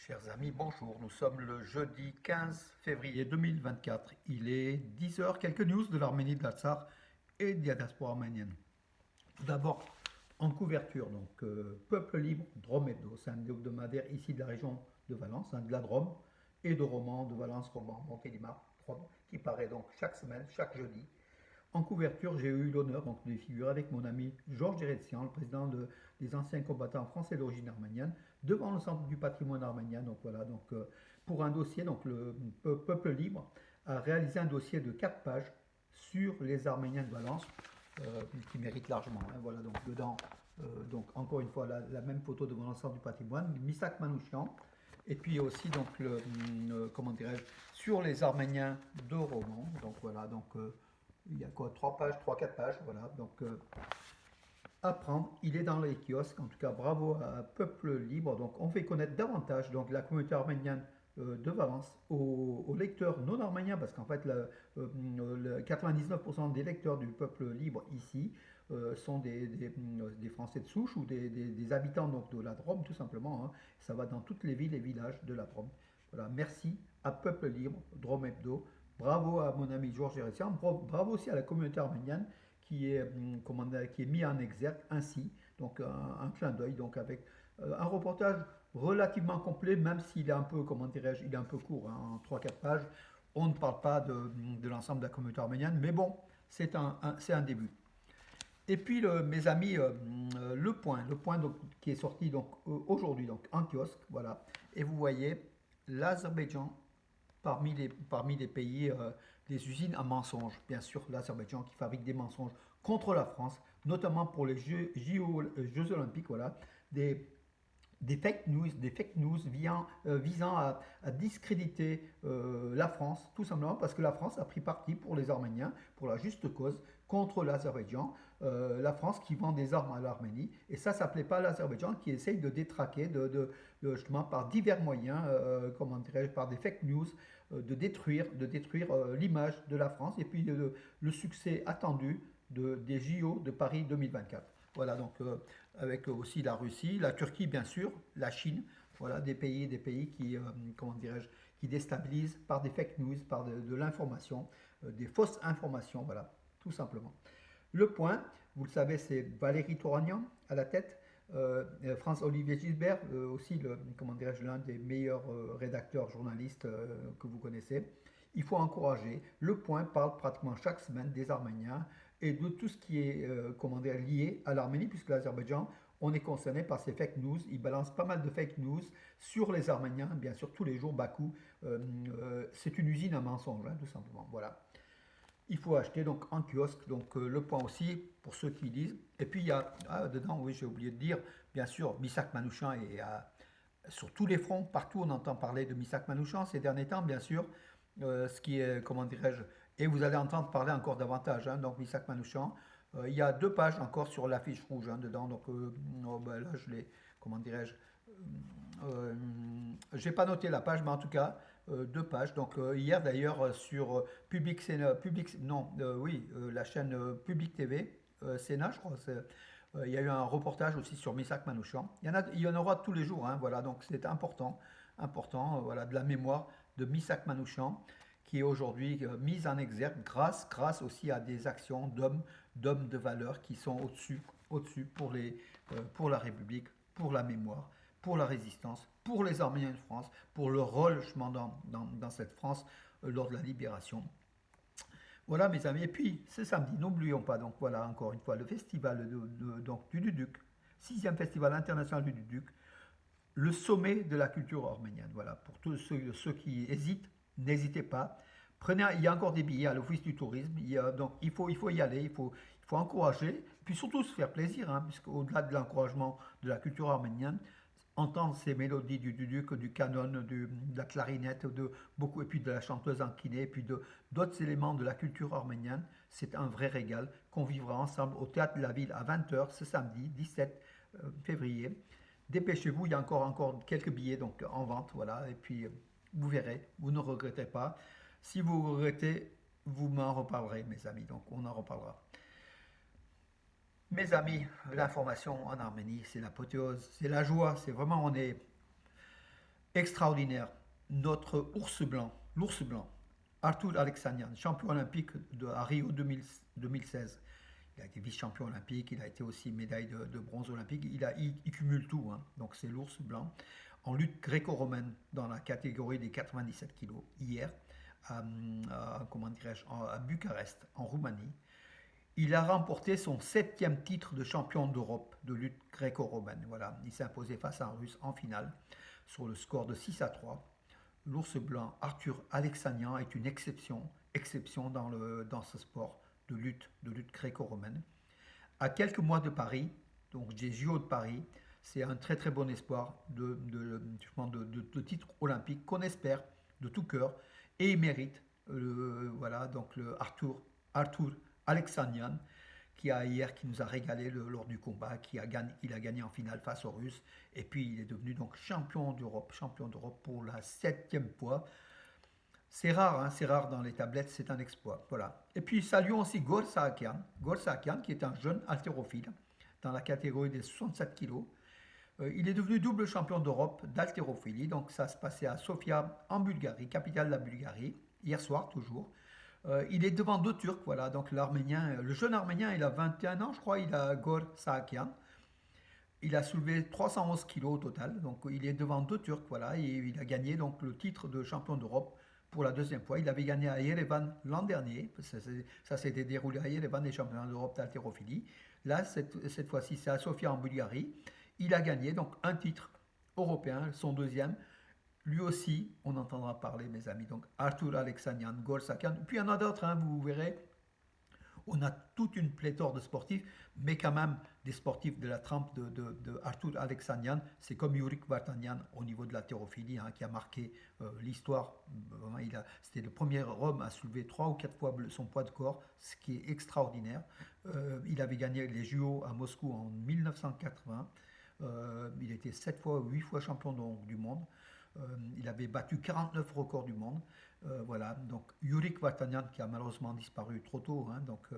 Chers amis, bonjour. Nous sommes le jeudi 15 février 2024. Il est 10 heures. Quelques news de l'Arménie, de l'Artsakh et de la diaspora arménienne. Tout d'abord, en couverture, Peuple libre, Drôme Hebdo. C'est un hebdomadaire ici de la région de Valence, de la Drôme et de Romans, de Valence, Romans, Montélimar, Drôme, qui paraît donc chaque semaine, chaque jeudi. En couverture, j'ai eu l'honneur de figurer avec mon ami Georges Djeretsian, le président des anciens combattants français d'origine arménienne, devant le Centre du patrimoine arménien. Pour un dossier, le Peuple libre a réalisé un dossier de 4 pages sur les Arméniens de Valence, qui mérite largement. Voilà, donc dedans, encore une fois, la même photo devant l'ensemble du patrimoine, Misak Manouchian, et puis aussi comment dirais-je, sur les Arméniens de Romans. Il y a quoi, 3 pages, 3-4 pages, voilà. À prendre, il est dans les kiosques, en tout cas bravo à Peuple Libre. Donc on fait connaître davantage la communauté arménienne de Valence aux lecteurs non arméniens, parce qu'en fait 99% des lecteurs du Peuple Libre ici sont des Français de souche ou des habitants de la Drôme tout simplement, hein. Ça va dans toutes les villes et villages de la Drôme. Voilà, merci à Peuple Libre, Drôme Hebdo. Bravo à mon ami Georges Héritian, bravo aussi à la communauté arménienne qui est mis en exergue ainsi, un clin d'œil, avec un reportage relativement complet, même s'il est un peu, comment dirais-je, il est un peu court, hein, en 3-4 pages. On ne parle pas de l'ensemble de la communauté arménienne, mais bon, c'est un début. Et puis, mes amis, le point qui est sorti aujourd'hui en kiosque, voilà. Et vous voyez, l'Azerbaïdjan parmi les pays, les usines à mensonges. Bien sûr, l'Azerbaïdjan qui fabrique des mensonges contre la France, notamment pour les Jeux Olympiques, voilà, des, des fake news visant à discréditer la France, tout simplement parce que la France a pris parti pour les Arméniens, pour la juste cause, contre l'Azerbaïdjan. La France qui vend des armes à l'Arménie, et ça plaît pas à l'Azerbaïdjan qui essaye de détraquer, justement par divers moyens, comment dirais-je, par des fake news, de détruire l'image de la France et puis le succès attendu des JO de Paris 2024. Voilà, avec aussi la Russie, la Turquie bien sûr, la Chine, voilà, des pays qui, comment dirais-je, qui déstabilisent par des fake news, par de l'information, des fausses informations, voilà, tout simplement. Le point, vous le savez, c'est Valérie Toragnan à la tête, Franz-Olivier Gilbert, aussi comment dirais-je, l'un des meilleurs rédacteurs journalistes que vous connaissez. Il faut encourager. Le point parle pratiquement chaque semaine des Arméniens et de tout ce qui est comment dire, lié à l'Arménie, puisque l'Azerbaïdjan, on est concerné par ces fake news. Ils balancent pas mal de fake news sur les Arméniens, bien sûr, tous les jours. Bakou, c'est une usine à mensonges, hein, tout simplement. Voilà. Il faut acheter en kiosque, le point aussi pour ceux qui lisent. Et puis il y a dedans, oui, j'ai oublié de dire, bien sûr, Misak Manouchian est sur tous les fronts, partout on entend parler de Misak Manouchian ces derniers temps, bien sûr. Ce qui est, comment dirais-je, et vous allez entendre parler encore davantage, hein, donc Misak Manouchian. Il y a 2 pages encore sur l'affiche rouge, hein, dedans, là je l'ai, comment dirais-je, euh, j'ai pas noté la page, mais en tout cas, 2 pages. Hier d'ailleurs, sur non, oui, la chaîne Public TV, Sénat, je crois, il y a eu un reportage aussi sur Misak Manouchian. Il y en aura tous les jours, hein, voilà, donc c'est important, voilà, de la mémoire de Misak Manouchian, qui est aujourd'hui mise en exergue grâce aussi à des actions d'hommes de valeur qui sont au-dessus pour la République, pour la mémoire, pour la résistance, pour les Arméniens de France, pour leur rôle justement dans cette France lors de la libération. Voilà mes amis, et puis ce samedi, n'oublions pas, donc voilà encore une fois, le festival du Duduc, 6e festival international du Duduc, le sommet de la culture arménienne. Voilà, pour tous ceux qui hésitent, n'hésitez pas. Il y a encore des billets à l'Office du tourisme, il faut y aller, il faut encourager, puis surtout se faire plaisir, hein, puisqu'au-delà de l'encouragement de la culture arménienne, entendre ces mélodies du duduc, du canon, de la clarinette, et puis de la chanteuse en kiné, et puis d'autres éléments de la culture arménienne, c'est un vrai régal qu'on vivra ensemble au Théâtre de la Ville à 20 h ce samedi 17 février. Dépêchez-vous, il y a encore quelques billets en vente, voilà, et puis vous verrez, vous ne regrettez pas. Si vous regrettez, vous m'en reparlerez, mes amis, donc on en reparlera. Mes amis, l'information en Arménie, c'est l'apothéose, c'est la joie, c'est vraiment, on est extraordinaire. Notre l'ours blanc, Arthur Alexanian, champion olympique à Rio 2016. Il a été vice-champion olympique, il a été aussi médaille de bronze olympique, il cumule tout, hein. Donc c'est l'ours blanc. En lutte gréco-romaine dans la catégorie des 97 kilos, hier, comment dirais-je, à Bucarest, en Roumanie. Il a remporté son 7e titre de champion d'Europe de lutte gréco-romaine. Voilà, il s'est imposé face à un Russe en finale sur le score de 6-3. L'ours blanc Arthur Alexanian est une exception dans ce sport de lutte gréco-romaine. À quelques mois de Paris, donc des JO de Paris, c'est un très très bon espoir de titre olympique qu'on espère de tout cœur et il mérite. Voilà, donc le Arthur Alexanian qui nous a régalé lors du combat, il a gagné en finale face aux Russes et puis il est devenu donc champion d'Europe pour la 7e fois. C'est rare, hein, c'est rare dans les tablettes, c'est un exploit. Voilà. Et puis saluons aussi Gor Saakian qui est un jeune haltérophile dans la catégorie des 67 kilos. Il est devenu double champion d'Europe d'haltérophilie, donc ça se passait à Sofia en Bulgarie, capitale de la Bulgarie, hier soir toujours. Il est devant deux Turcs, voilà, donc le jeune Arménien, il a 21 ans, je crois, il a Gor Saakian. Il a soulevé 311 kilos au total, donc il est devant deux Turcs, voilà, et il a gagné donc le titre de champion d'Europe pour la deuxième fois. Il avait gagné à Yerevan l'an dernier, ça s'était déroulé à Yerevan, les championnats d'Europe d'haltérophilie. Là, cette fois-ci, c'est à Sofia en Bulgarie. Il a gagné donc un titre européen, son deuxième. Lui aussi, on entendra parler, mes amis. Donc Arthur Alexanian, Gorsakian. Puis il y en a d'autres, hein, vous verrez. On a toute une pléthore de sportifs, mais quand même des sportifs de la trempe de Arthur Alexanian. C'est comme Yurik Vartanian au niveau de la thérophilie, hein, qui a marqué l'histoire. C'était le premier homme à soulever 3 ou 4 fois son poids de corps, ce qui est extraordinaire. Il avait gagné les JO à Moscou en 1980. Il était 7 fois ou 8 fois champion du monde. Il avait battu 49 records du monde. Voilà, donc Yurik Vartanian qui a malheureusement disparu trop tôt. Hein, donc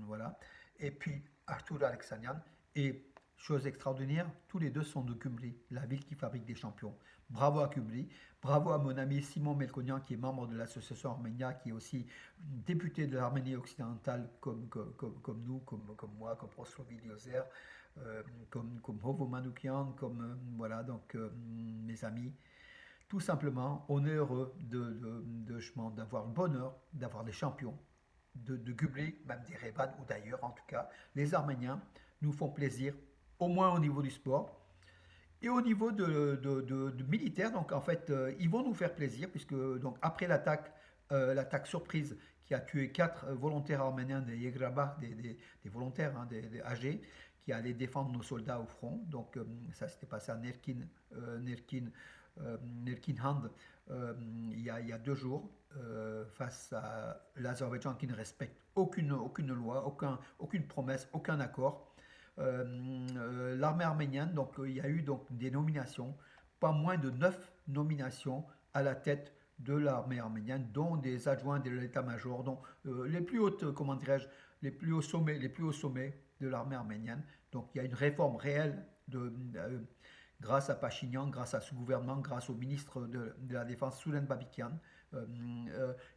voilà. Et puis Arthur Alexanian. Et chose extraordinaire, tous les deux sont de Gyumri, la ville qui fabrique des champions. Bravo à Gyumri. Bravo à mon ami Simon Melkonian qui est membre de l'association Arménia, qui est aussi député de l'Arménie occidentale comme nous, comme moi, comme Proslovi Diozer, comme Hovo Manoukian, voilà, donc mes amis. Tout simplement, on est heureux d'avoir le bonheur d'avoir des champions de Gubli, même des Revan ou d'ailleurs en tout cas. Les Arméniens nous font plaisir, au moins au niveau du sport. Et au niveau de militaire, donc en fait, ils vont nous faire plaisir, puisque donc, après l'attaque surprise qui a tué 4 volontaires arméniens des Yegrabah, des volontaires, hein, des AG, qui allaient défendre nos soldats au front. Donc ça s'était passé à Nerkinhand il y a 2 jours face à l'Azerbaïdjan qui ne respecte aucune loi, aucune promesse, aucun accord. L'armée arménienne, donc il y a eu donc des nominations, pas moins de 9 nominations à la tête de l'armée arménienne, dont des adjoints de l'état-major, dont les plus hautes, comment dirais-je, les plus hauts sommets de l'armée arménienne. Donc il y a une réforme réelle grâce à Pachinian, grâce à ce gouvernement, grâce au ministre de la Défense Soulen Babikian. Il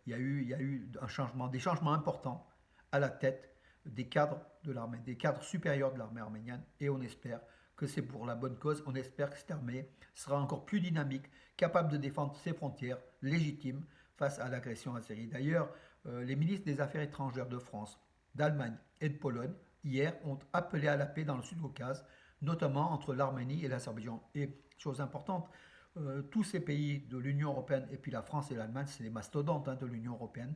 y a eu des changements importants à la tête des cadres de l'armée, des cadres supérieurs de l'armée arménienne, et on espère que c'est pour la bonne cause. On espère que cette armée sera encore plus dynamique, capable de défendre ses frontières légitimes face à l'agression azérie. D'ailleurs, les ministres des Affaires étrangères de France, d'Allemagne et de Pologne, hier, ont appelé à la paix dans le Sud-Caucase, notamment entre l'Arménie et l'Azerbaïdjan. Et chose importante, tous ces pays de l'Union européenne, et puis la France et l'Allemagne, c'est les mastodontes, hein, de l'Union européenne,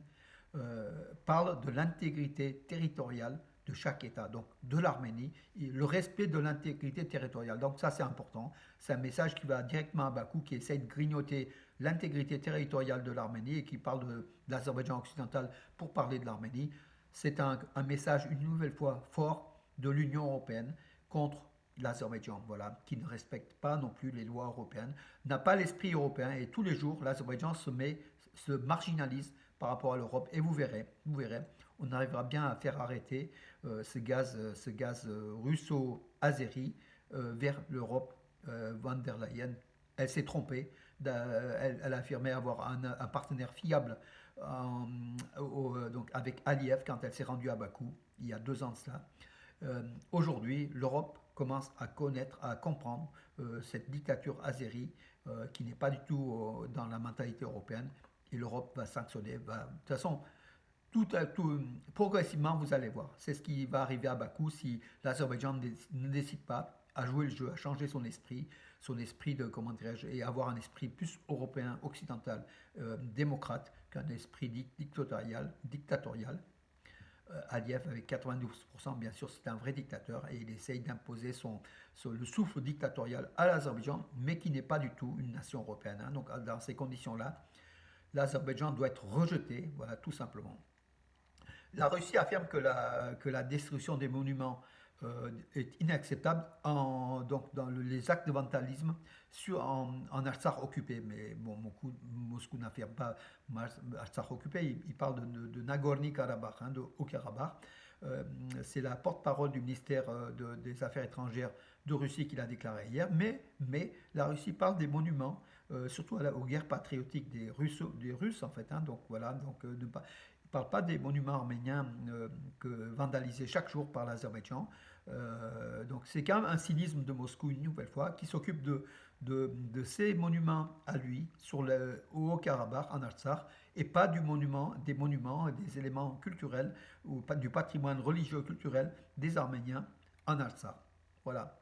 parlent de l'intégrité territoriale de chaque État, donc de l'Arménie, et le respect de l'intégrité territoriale. Donc ça c'est important, c'est un message qui va directement à Bakou, qui essaye de grignoter l'intégrité territoriale de l'Arménie et qui parle de l'Azerbaïdjan occidental pour parler de l'Arménie. C'est un message une nouvelle fois fort de l'Union européenne contre l'Azerbaïdjan, voilà, qui ne respecte pas non plus les lois européennes, n'a pas l'esprit européen, et tous les jours l'Azerbaïdjan se marginalise par rapport à l'Europe, et vous verrez, on arrivera bien à faire arrêter ce gaz russo-azéri vers l'Europe. Van der Leyen Elle s'est trompée. Elle affirmait avoir un partenaire fiable donc avec Aliyev quand elle s'est rendue à Bakou, il y a 2 ans de cela. Aujourd'hui, l'Europe commence à connaître, à comprendre cette dictature azérie qui n'est pas du tout dans la mentalité européenne. Et l'Europe va sanctionner. De toute façon, progressivement, vous allez voir. C'est ce qui va arriver à Bakou si l'Azerbaïdjan ne décide pas à jouer le jeu, à changer son esprit de, comment dirais-je, et avoir un esprit plus européen, occidental, démocrate, qu'un esprit dictatorial. Aliyev, avec 92%, bien sûr, c'est un vrai dictateur et il essaye d'imposer le souffle dictatorial à l'Azerbaïdjan, mais qui n'est pas du tout une nation européenne, hein. Donc, dans ces conditions-là, l'Azerbaïdjan doit être rejeté, voilà, tout simplement. La Russie affirme que la destruction des monuments est inacceptable donc dans les actes de vandalisme en Artsakh occupé. Mais bon, Moscou n'affirme pas Artsakh occupé, il parle de Nagorno-Karabakh, hein, de Haut-Karabakh. C'est la porte-parole du ministère des Affaires étrangères de Russie qui l'a déclaré hier. Mais la Russie parle des monuments, surtout aux guerres patriotiques des Russes en fait. Hein, donc voilà, donc ne parle pas des monuments arméniens vandalisés chaque jour par l'Azerbaïdjan. Donc c'est quand même un cynisme de Moscou une nouvelle fois qui s'occupe de ces monuments à lui au Haut-Karabakh, en Artsakh, et pas des monuments, des éléments culturels ou pas du patrimoine religieux culturel des Arméniens en Artsakh. Voilà.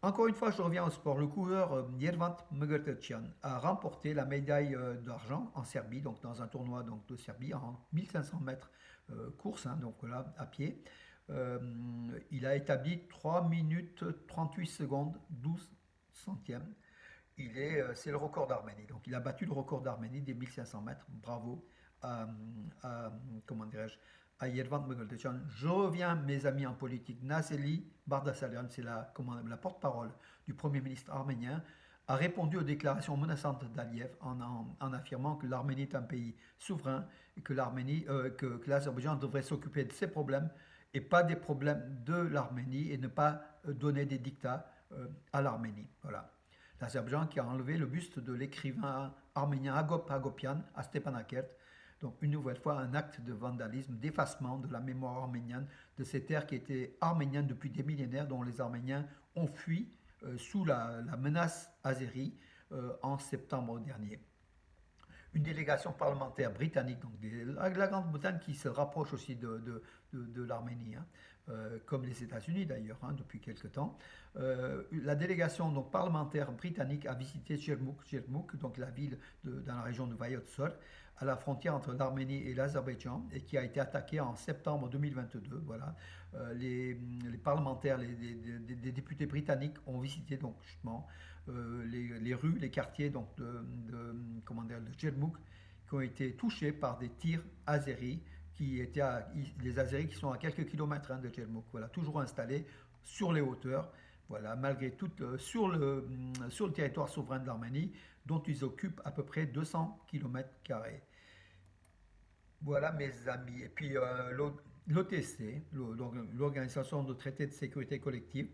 Encore une fois, je reviens au sport. Le coureur Yervant Mgirtecian a remporté la médaille d'argent en Serbie, donc dans un tournoi donc, de Serbie en 1500 mètres course, hein, donc voilà, à pied. Euh, il a établi 3 minutes 38 secondes 12 centièmes. C'est le record d'Arménie. Donc il a battu le record d'Arménie des 1500 mètres. Bravo à, comment dirais-je, à Yervant Mgirtecian. Je reviens, mes amis en politique. Nazeli Bardasaryan, c'est la porte-parole du Premier ministre arménien, a répondu aux déclarations menaçantes d'Aliyev en affirmant que l'Arménie est un pays souverain et que l'Azerbaïdjan devrait s'occuper de ses problèmes et pas des problèmes de l'Arménie et ne pas donner des dictats à l'Arménie. Voilà. L'Azerbaïdjan qui a enlevé le buste de l'écrivain arménien Agop Agopian à Stepanakert. Donc une nouvelle fois un acte de vandalisme, d'effacement de la mémoire arménienne, de ces terres qui étaient arméniennes depuis des millénaires, dont les Arméniens ont fui sous la menace azérie en septembre dernier. Une délégation parlementaire britannique, donc la Grande-Bretagne qui se rapproche aussi de l'Arménie, hein, comme les États-Unis d'ailleurs, hein, depuis quelque temps. La délégation donc, parlementaire britannique a visité Jermouk, donc la ville dans la région de Vayotsor, à la frontière entre l'Arménie et l'Azerbaïdjan, et qui a été attaquée en septembre 2022. Voilà. Les parlementaires, les députés britanniques ont visité donc justement les rues, les quartiers donc de Jermouk qui ont été touchés par des tirs azéris les Azéris qui sont à quelques kilomètres, hein, de Jermouk, voilà, toujours installés sur les hauteurs, voilà, malgré tout, sur le territoire souverain de l'Arménie, dont ils occupent à peu près 200 km². Voilà mes amis. Et puis l'OTC, l'Organisation de traité de sécurité collective,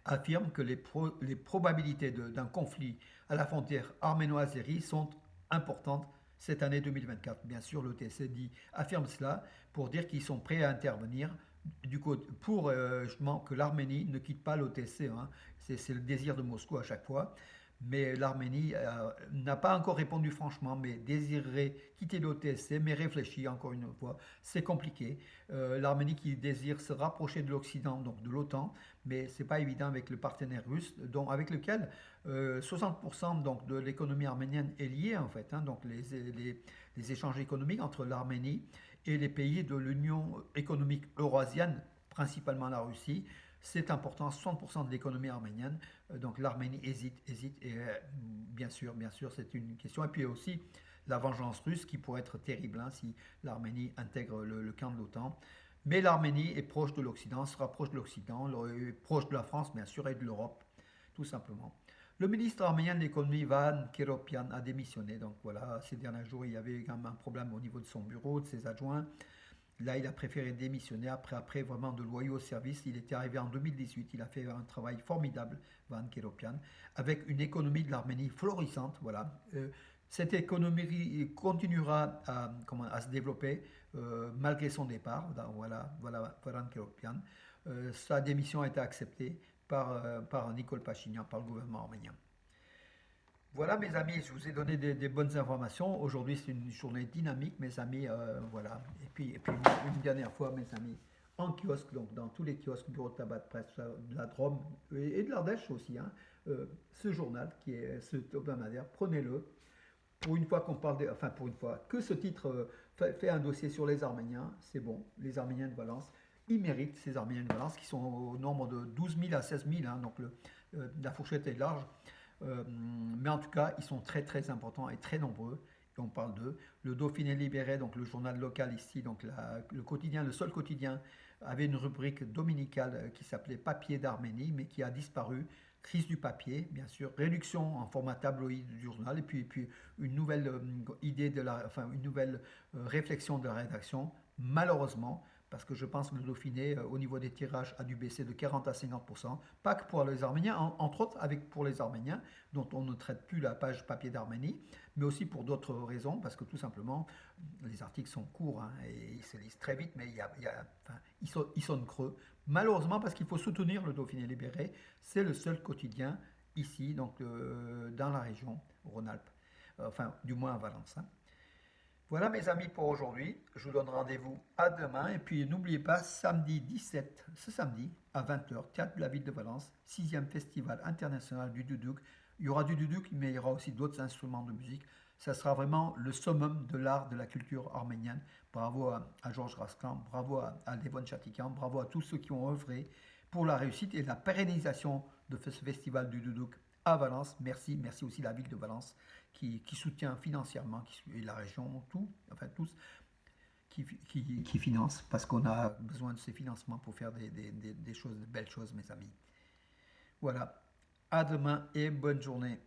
affirme que les probabilités d'un conflit à la frontière arméno-azérie sont importantes cette année 2024. Bien sûr, l'OTC affirme cela pour dire qu'ils sont prêts à intervenir pour justement que l'Arménie ne quitte pas l'OTC. Hein. C'est le désir de Moscou à chaque fois. Mais l'Arménie n'a pas encore répondu franchement, mais désirerait quitter l'OTSC, mais réfléchit encore une fois. C'est compliqué. L'Arménie qui désire se rapprocher de l'Occident, donc de l'OTAN, mais c'est pas évident avec le partenaire russe, avec lequel 60% donc, de l'économie arménienne est liée en fait. Hein, donc les échanges économiques entre l'Arménie et les pays de l'Union économique eurasienne, principalement la Russie, c'est important, 60% de l'économie arménienne. Donc l'Arménie hésite. Et bien sûr, c'est une question. Et puis aussi la vengeance russe qui pourrait être terrible, hein, si l'Arménie intègre le camp de l'OTAN. Mais l'Arménie est proche de l'Occident, se rapproche de l'Occident, proche de la France, bien sûr, et de l'Europe, tout simplement. Le ministre arménien de l'économie, Van Keropian, a démissionné. Donc voilà, ces derniers jours, il y avait quand même un problème au niveau de son bureau, de ses adjoints. Là, il a préféré démissionner après vraiment de loyaux services. Il était arrivé en 2018. Il a fait un travail formidable, Van Keropian, avec une économie de l'Arménie florissante. Voilà. Cette économie continuera à se développer malgré son départ. Voilà Van Keropian. Sa démission a été acceptée par Nicole Pachinian, par le gouvernement arménien. Voilà mes amis, je vous ai donné des bonnes informations. Aujourd'hui c'est une journée dynamique mes amis. Voilà. Et puis une dernière fois mes amis, en kiosque, donc dans tous les kiosques, bureaux de tabac de presse, de la Drôme et de l'Ardèche aussi, hein, ce journal qui est ce hebdomadaire, prenez-le. Pour une fois qu'on parle, enfin pour une fois, que ce titre fait un dossier sur les Arméniens, c'est bon, les Arméniens de Valence, ils méritent ces Arméniens de Valence qui sont au nombre de 12 000 à 16 000, hein, donc la fourchette est large. Mais en tout cas, ils sont très très importants et très nombreux. Et on parle d'eux. Le Dauphiné libéré, donc le journal local ici, donc le quotidien, le seul quotidien, avait une rubrique dominicale qui s'appelait Papier d'Arménie, mais qui a disparu. Crise du papier, bien sûr, réduction en format tabloïd du journal, et puis une nouvelle idée enfin une nouvelle réflexion de la rédaction. Malheureusement, parce que je pense que le Dauphiné, au niveau des tirages, a dû baisser de 40 à 50%, pas que pour les Arméniens, entre autres pour les Arméniens, dont on ne traite plus la page papier d'Arménie, mais aussi pour d'autres raisons, parce que tout simplement, les articles sont courts hein, et ils se lisent très vite, mais enfin, ils sonnent creux. Malheureusement, parce qu'il faut soutenir le Dauphiné libéré, c'est le seul quotidien ici, donc dans la région Rhône-Alpes, enfin du moins à Valence. Hein. Voilà mes amis pour aujourd'hui. Je vous donne rendez-vous à demain. Et puis n'oubliez pas, samedi 17, ce samedi à 20h, Théâtre de la Ville de Valence, 6e Festival international du Duduk. Il y aura du Duduk, mais il y aura aussi d'autres instruments de musique. Ça sera vraiment le summum de l'art, de la culture arménienne. Bravo à Georges Raskan, bravo à Levon Chatikan, bravo à tous ceux qui ont œuvré pour la réussite et la pérennisation de ce festival du Duduk à Valence. Merci, merci aussi la ville de Valence qui soutient financièrement, et la région, enfin tous, qui finance, parce qu'on a besoin de ces financements pour faire des choses, de belles choses, mes amis. Voilà, à demain et bonne journée.